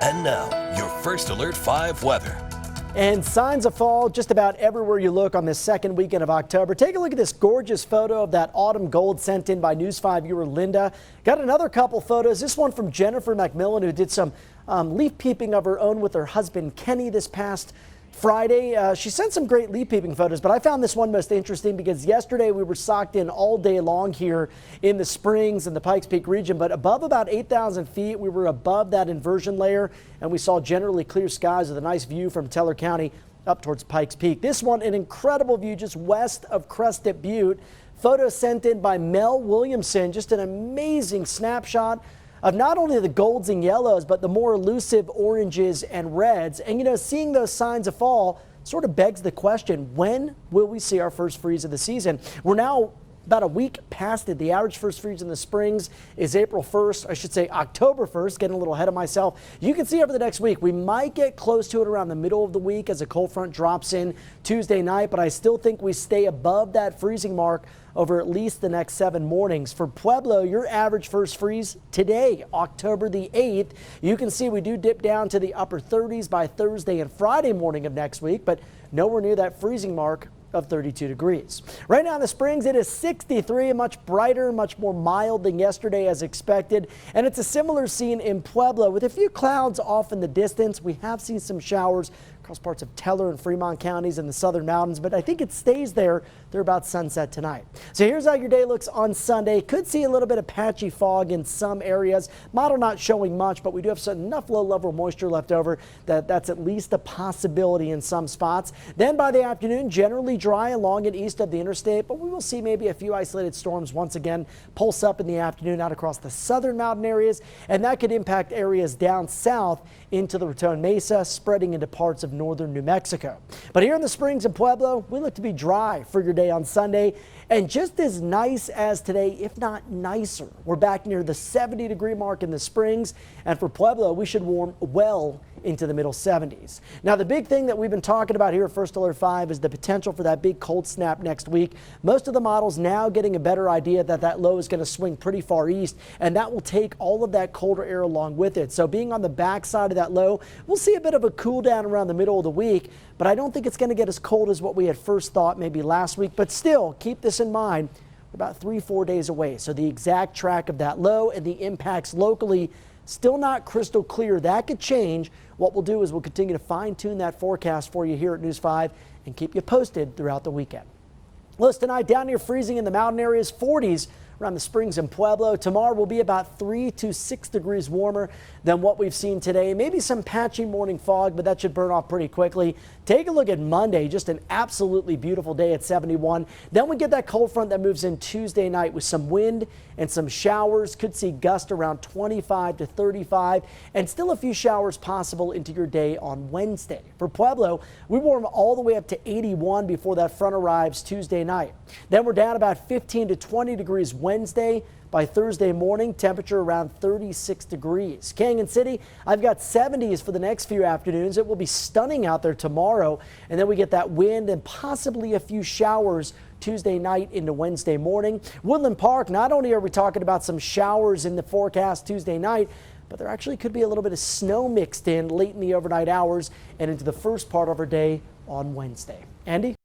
And now, your First Alert 5 weather. And signs of fall just about everywhere you look on this second weekend of October. Take a look at this gorgeous photo of that autumn gold sent in by News 5 viewer Linda. Got another couple photos. This one from Jennifer McMillan, who did some leaf peeping of her own with her husband Kenny this past Friday. She sent some great leaf peeping photos, but I found this one most interesting because yesterday we were socked in all day long here in the Springs and the Pikes Peak region, but above about 8,000 feet, we were above that inversion layer, and we saw generally clear skies with a nice view from Teller County up towards Pikes Peak. This one, an incredible view just west of Crested Butte. Photo sent in by Mel Williamson, just an amazing snapshot of not only the golds and yellows, but the more elusive oranges and reds. And, you know, seeing those signs of fall sort of begs the question, when will we see our first freeze of the season? We're now about a week past it. The average first freeze in the Springs is April 1st, I should say October 1st, getting a little ahead of myself. You can see over the next week, we might get close to it around the middle of the week as a cold front drops in Tuesday night, but I still think we stay above that freezing mark over at least the next 7 mornings. For Pueblo, your average first freeze today, October the 8th. You can see we do dip down to the upper 30s by Thursday and Friday morning of next week, but nowhere near that freezing mark of 32 degrees. Right now in the Springs, it is 63, much brighter, much more mild than yesterday as expected. And it's a similar scene in Pueblo with a few clouds off in the distance. We have seen some showers across parts of Teller and Fremont counties and the southern mountains, but I think it stays there through about sunset tonight. So here's how your day looks on Sunday. Could see a little bit of patchy fog in some areas. Model not showing much, but we do have enough low level moisture left over that's at least a possibility in some spots. Then by the afternoon, generally dry along and east of the interstate, but we will see maybe a few isolated storms once again pulse up in the afternoon out across the southern mountain areas, and that could impact areas down south into the Raton Mesa, spreading into parts of northern New Mexico. But here in the Springs and Pueblo, we look to be dry for your day on Sunday, and just as nice as today, if not nicer. We're back near the 70-degree mark in the Springs, and for Pueblo, we should warm well into the middle 70s. Now, the big thing that we've been talking about here at First Alert 5 is the potential for that big cold snap next week. Most of the models now getting a better idea that low is going to swing pretty far east, and that will take all of that colder air along with it. So being on the backside of that low, we'll see a bit of a cool down around the middle of the week, but I don't think it's going to get as cold as what we had first thought maybe last week. But still, keep this in mind. We're about 3-4 days away. So the exact track of that low and the impacts locally still not crystal clear. That could change. What we'll do is we'll continue to fine-tune that forecast for you here at News 5 and keep you posted throughout the weekend. Lows tonight down near freezing in the mountain areas, 40s around the Springs and Pueblo. Tomorrow will be about 3 to 6 degrees warmer than what we've seen today. Maybe some patchy morning fog, but that should burn off pretty quickly. Take a look at Monday, just an absolutely beautiful day at 71. Then we get that cold front that moves in Tuesday night with some wind and some showers. Could see gusts around 25 to 35 and still a few showers possible into your day on Wednesday. For Pueblo, we warm all the way up to 81 before that front arrives Tuesday night. Then we're down about 15 to 20 degrees Wednesday. By Thursday morning, temperature around 36 degrees. Canyon City, I've got 70s for the next few afternoons. It will be stunning out there tomorrow. And then we get that wind and possibly a few showers Tuesday night into Wednesday morning. Woodland Park, not only are we talking about some showers in the forecast Tuesday night, but there actually could be a little bit of snow mixed in late in the overnight hours and into the first part of our day on Wednesday. Andy?